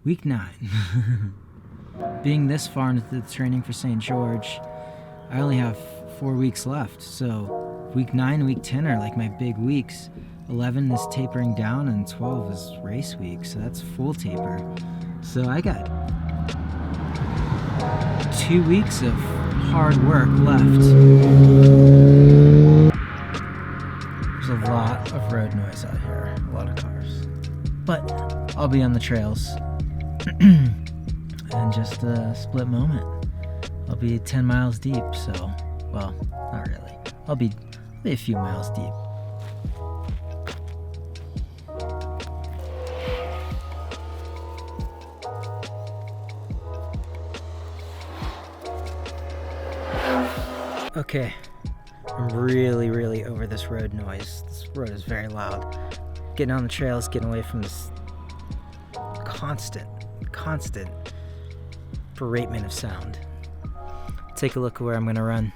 Week 9. Being this far into the training for St. George, I only have 4 weeks left. So week 9 and week 10 are like my big weeks. 11 is tapering down and 12 is race week. So that's full taper. So I got 2 weeks of hard work left. There's a lot of road noise out here, a lot of cars. But I'll be on the trails. And just a split moment. I'll be 10 miles deep, so, well, not really. I'll be a few miles deep. Okay, I'm really over this road noise. This road is very loud. Getting on the trails, getting away from this constant beratement of sound. Take a look at where I'm gonna run.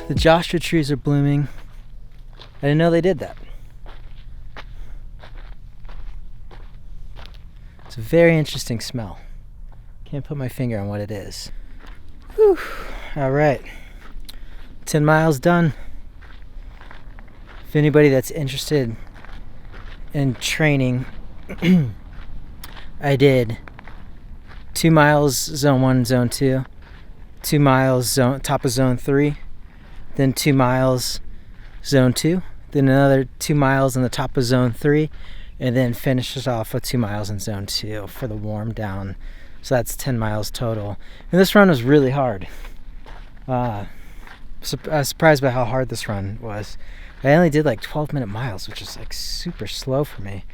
The Joshua trees are blooming. I didn't know they did that. It's a very interesting smell. Can't put my finger on what it is. Whew. All right. 10 miles done. If anybody that's interested in training, I did 2 miles zone 1, zone 2, 2 miles top of zone 3, then 2 miles zone 2, then another 2 miles in the top of zone 3, and then finishes off with 2 miles in zone 2 for the warm down. So that's 10 miles total. And this run was really hard. I was surprised by how hard this run was. I only did like 12-minute miles, which is like super slow for me.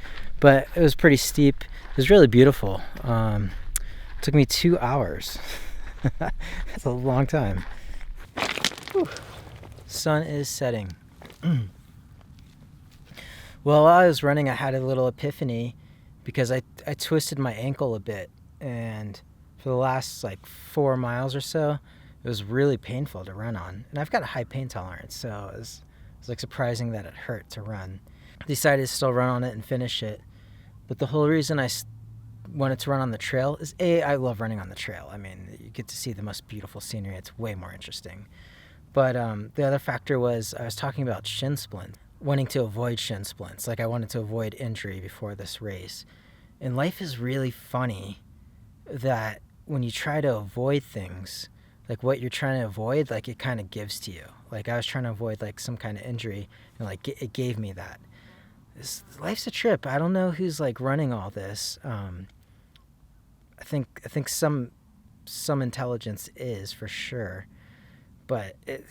But it was pretty steep. It was really beautiful. It took me 2 hours. That's a long time. Whew. Sun is setting. Well, while I was running, I had a little epiphany because I twisted my ankle a bit, and for the last like 4 miles or so, it was really painful to run on. And I've got a high pain tolerance, so it was like surprising that it hurt to run. I decided to still run on it and finish it. But the whole reason I wanted to run on the trail is I love running on the trail. I mean, you get to see the most beautiful scenery. It's way more interesting. But the other factor was I was talking about shin splints, wanting to avoid shin splints. Like I wanted to avoid injury before this race. And life is really funny that when you try to avoid things, like what you're trying to avoid, like it kind of gives to you. Like I was trying to avoid like some kind of injury, and like it gave me that. Life's a trip. I don't know who's like running all this. I think some intelligence is for sure. But it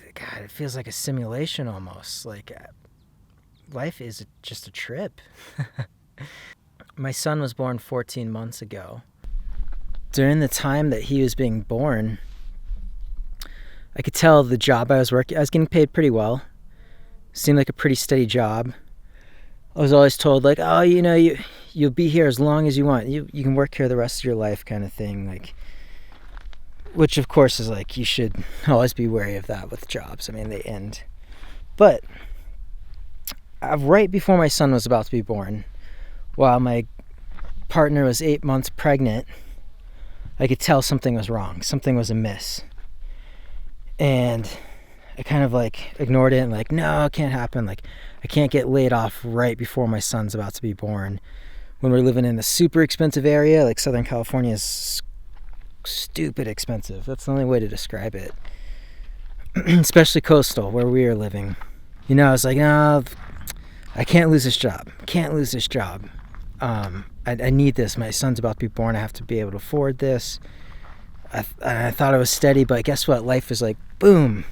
feels like a simulation almost. Like life is just a trip. My son was born 14 months ago. During the time that he was being born, I could tell the job I was working, I was getting paid pretty well. Seemed like a pretty steady job. I was always told like, oh, you'll be here as long as you want. You can work here the rest of your life kind of thing. Like, which of course is like, you should always be wary of that with jobs. I mean, they end. But right before my son was about to be born, while my partner was 8 months pregnant, I could tell something was wrong. Something was amiss. And I kind of like ignored it and like, no, it can't happen. Like, I can't get laid off right before my son's about to be born. When we're living in a super expensive area, like Southern California is stupid expensive. That's the only way to describe it. Especially coastal, where we are living. You know, I was like, no, I can't lose this job. Can't lose this job. I need this. My son's about to be born. I have to be able to afford this. I thought I was steady, but guess what? Life is like, boom.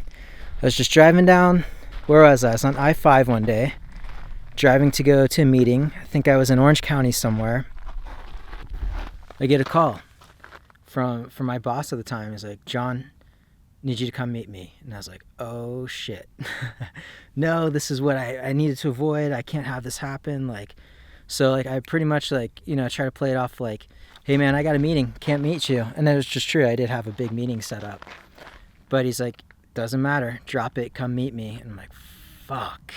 I was just driving down. Where was I? I was on I-5 one day, driving to go to a meeting. I think I was in Orange County somewhere. I get a call from my boss at the time. He's like, John, need you to come meet me. And I was like, oh shit. No, this is what I needed to avoid. I can't have this happen. Like, so like I pretty much like, you know, try to play it off like, hey man, I got a meeting, can't meet you. And that was just true. I did have a big meeting set up. But he's like, doesn't matter, drop it, come meet me. And I'm like, fuck.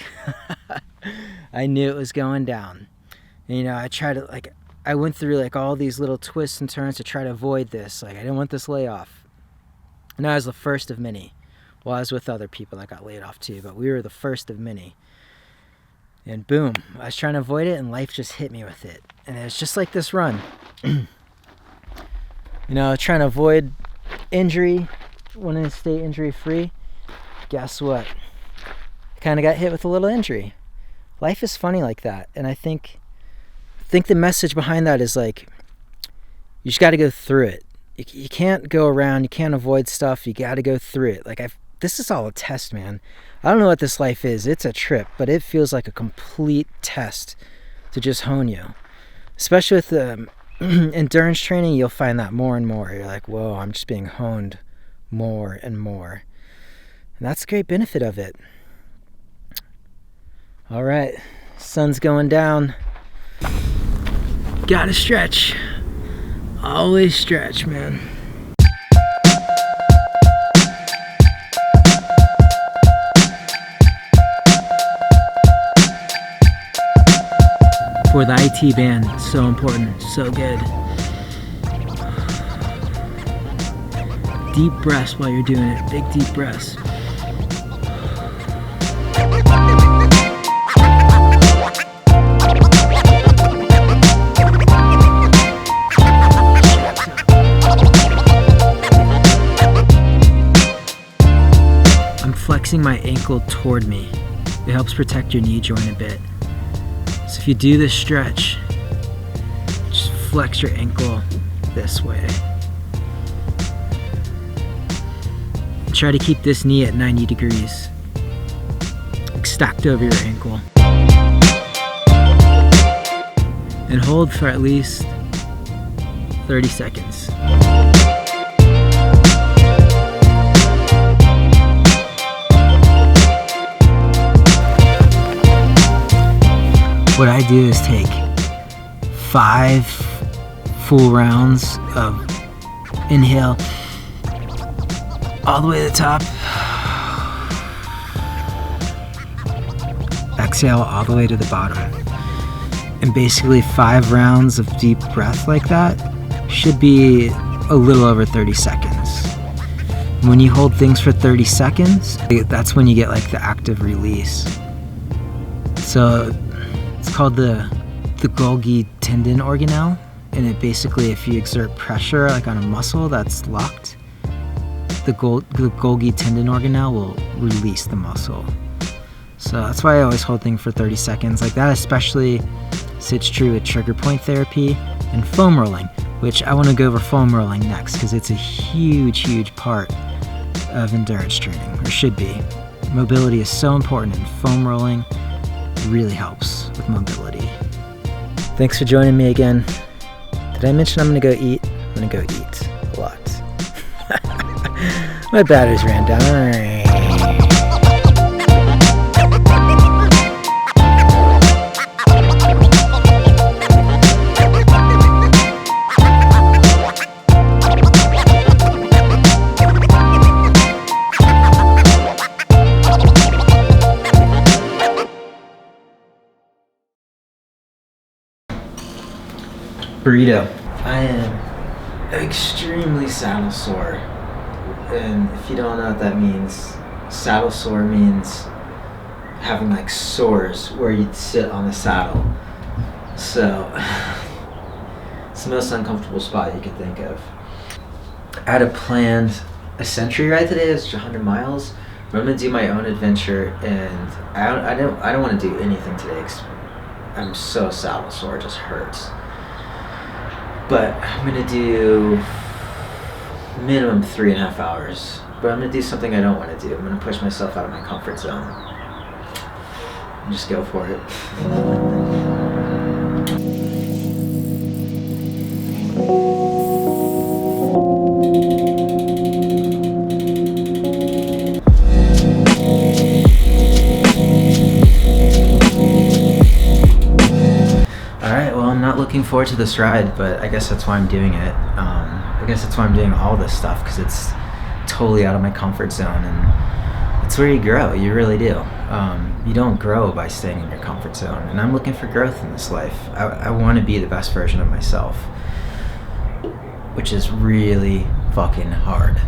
I knew it was going down. And, you know, I went through like all these little twists and turns to try to avoid this. Like, I didn't want this layoff. And I was the first of many. Well, I was with other people that got laid off too, but we were the first of many. And boom, I was trying to avoid it and life just hit me with it. And it was just like this run. You know, trying to avoid injury, wanting to stay injury free. Guess what? I kind of got hit with a little injury. Life is funny like that. And I think the message behind that is like, you just got to go through it. You can't go around, you can't avoid stuff, you got to go through it. Like, this is all a test, man. I don't know what this life is. It's a trip, but it feels like a complete test to just hone you. Especially with the endurance training, you'll find that more and more. You're like, whoa, I'm just being honed more and more. And that's a great benefit of it. All right, sun's going down. Gotta stretch. Always stretch, man. For the IT band, it's so important, so good. Deep breaths while you're doing it, big deep breaths. I'm flexing my ankle toward me. It helps protect your knee joint a bit. So if you do this stretch, just flex your ankle this way. Try to keep this knee at 90 degrees, like stacked over your ankle. And hold for at least 30 seconds. What I do is take 5 full rounds of inhale all the way to the top. Exhale all the way to the bottom. And basically 5 rounds of deep breath like that should be a little over 30 seconds. When you hold things for 30 seconds, that's when you get like the active release. So it's called the Golgi tendon organelle, and it basically, if you exert pressure like on a muscle that's locked, the Golgi tendon organelle will release the muscle. So that's why I always hold things for 30 seconds like that, especially sits true with trigger point therapy and foam rolling, which I want to go over foam rolling next because it's a huge part of endurance training, or should be. Mobility is so important, and foam rolling really helps with mobility. Thanks for joining me again. Did I mention I'm gonna go eat? I'm gonna go eat a lot. My batteries ran down. Burrito. I am extremely saddle sore. And if you don't know what that means, saddle sore means having like sores where you'd sit on the saddle. So it's the most uncomfortable spot you could think of. I had a planned a century ride today. It's 100 miles. But I'm gonna do my own adventure, and I don't want to do anything today. 'Cause I'm so saddle sore, it just hurts. But I'm gonna do minimum 3.5 hours. But I'm gonna do something I don't want to do. I'm gonna push myself out of my comfort zone. And just go for it. Alright, well, I'm not looking forward to this ride, but I guess that's why I'm doing it. I guess that's why I'm doing all this stuff, because it's totally out of my comfort zone, and it's where you grow. You really do. You don't grow by staying in your comfort zone, and I'm looking for growth in this life. I want to be the best version of myself, which is really fucking hard.